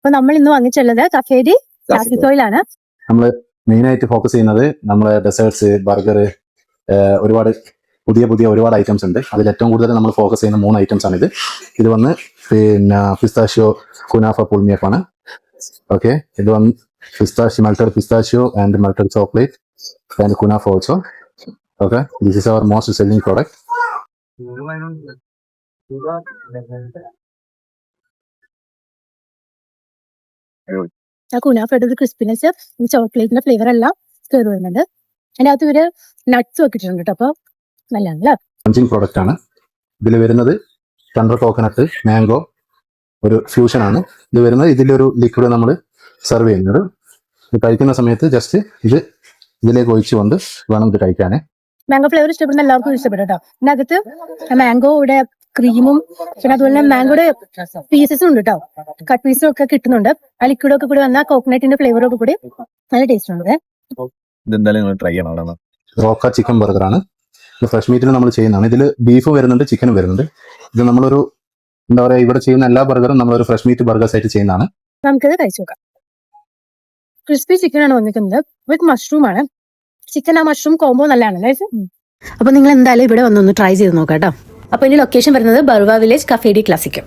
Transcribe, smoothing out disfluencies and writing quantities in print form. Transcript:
അപ്പൊ നമ്മൾ ഇന്ന് വാങ്ങിച്ചുള്ളത് കഫേഡി ക്ലാസിക് ഓയിലാണ്. നമ്മൾ മെയിൻ ആയിട്ട് ഫോക്കസ് ചെയ്യുന്നത് നമ്മളെ ഡെസേർട്സ്, ബർഗർ, ഒരുപാട് പുതിയ ഒരുപാട് ഐറ്റംസ് ഉണ്ട്. അതിൽ ഏറ്റവും കൂടുതൽ നമ്മൾ ഫോക്കസ് ചെയ്യുന്ന 3 ഐറ്റംസ് ആണ് ഇത് വന്ന് പിന്നെ പിസ്താഷ്യോ കുനാഫ പുൾമിയപ്പാണ്. ഓക്കെ, ഇത് വന്ന് melted pistachio and melted chocolate and കുനാഫ also. Okay, this is our most selling product. കുനാഫയുടെ ഒരു ക്രിസ്പിനെസ്, ഈ ചോക്ലേറ്റിന്റെ ഫ്ലേവർ എല്ലാം കയറി വരുന്നുണ്ട്. അതിന്റെ അകത്ത് ഇവര് നട്ട്സ് വെക്കിട്ടുണ്ട് കേട്ടോ. അപ്പൊ നല്ലതാണല്ലോ. പഞ്ചിങ് പ്രോഡക്റ്റ് ആണ്. ഇതിൽ വരുന്നത് തണ്ടർ കോക്കനട്ട് മാംഗോ ഒരു ഫ്യൂഷൻ ആണ് ഇത് വരുന്നത്. ഇതിലൊരു ലിക്വിഡ് നമ്മൾ സെർവ് ചെയ്യുന്നത്. ഇത് കഴിക്കുന്ന സമയത്ത് ജസ്റ്റ് ഇതിലേക്ക് ഒഴിച്ചുകൊണ്ട് വേണം ഇത് കഴിക്കാനേ. മാംഗോ ഫ്ലേവർ ഇഷ്ടപ്പെടുന്ന എല്ലാവർക്കും ഇഷ്ടപ്പെടും കേട്ടോ. ഇതിനകത്ത് മാംഗോയുടെ ക്രീമും പിന്നെ അതുപോലെ തന്നെ മാംഗോയുടെ പീസസും ഉണ്ട് കേട്ടോ. കട്ട് പീസും ഒക്കെ കിട്ടുന്നുണ്ട്. ആ ലിക്വിഡ് ഒക്കെ കൂടി വന്നാൽ കോക്കനട്ടിന്റെ ഫ്ലേവറും ഒക്കെ കൂടി നല്ല ടേസ്റ്റ് ഉണ്ട്. ട്രൈ ചെയ്യണം. റോക്ക ചിക്കൻ ബർഗർ ആണ്. ഇത് ഫ്രഷ് മീറ്റിൽ നമ്മൾ ചെയ്യുന്നതാണ്. ഇതിൽ ബീഫ് വരുന്നുണ്ട്, ചിക്കനും വരുന്നുണ്ട്. ഇത് നമ്മളൊരു എന്താ പറയാ, ഇവിടെ ചെയ്യുന്ന എല്ലാ ബർഗറും നമ്മളൊരു ഫ്രഷ് മീറ്റ് ബർഗേഴ്സ് ആയിട്ട് ചെയ്യുന്നതാണ്. നമുക്കത് കഴിച്ചു നോക്കാം. ക്രിസ്പി ചിക്കൻ ആണ് വന്നിരിക്കുന്നത് വിത്ത് മഷ്റൂം ആണ്. ചിക്കൻ ആ മഷ്റൂം കോംബോ നല്ലതാണ്. അപ്പൊ നിങ്ങൾ എന്തായാലും ഇവിടെ വന്നൊന്ന് ട്രൈ ചെയ്ത് നോക്കാം കേട്ടോ. അപ്പൊ ഇനി ലൊക്കേഷൻ വരുന്നത് ബർവ വില്ലേജ് കഫേഡി ക്ലാസിക്.